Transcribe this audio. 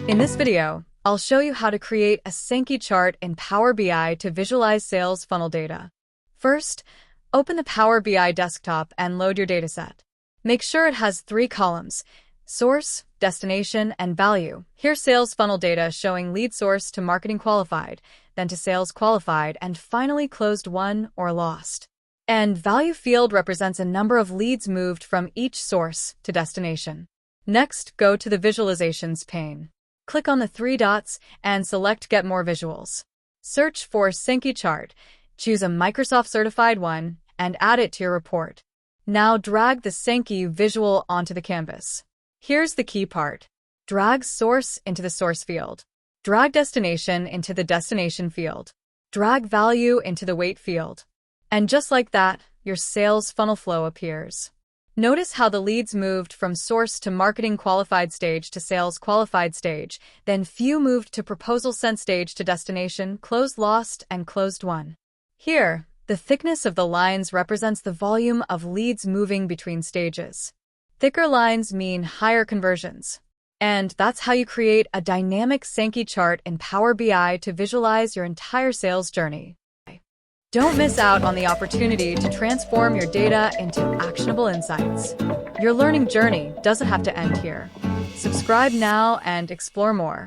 In this video, I'll show you how to create a Sankey chart in Power BI to visualize sales funnel data. First, open the Power BI desktop and load your dataset. Make sure it has 3 columns: source, destination, and value. Here's sales funnel data showing lead source to marketing qualified, then to sales qualified, and finally closed won or lost. And value field represents a number of leads moved from each source to destination. Next, go to the Visualizations pane. Click on the 3 dots and select Get More Visuals. Search for Sankey chart, choose a Microsoft certified one, and add it to your report. Now drag the Sankey visual onto the canvas. Here's the key part. Drag source into the source field. Drag destination into the destination field. Drag value into the weight field. And just like that, your sales funnel flow appears. Notice how the leads moved from source to marketing qualified stage to sales qualified stage, then few moved to proposal sent stage to destination, closed lost, and closed won. Here, the thickness of the lines represents the volume of leads moving between stages. Thicker lines mean higher conversions. And that's how you create a dynamic Sankey chart in Power BI to visualize your entire sales journey. Don't miss out on the opportunity to transform your data into actionable insights. Your learning journey doesn't have to end here. Subscribe now and explore more.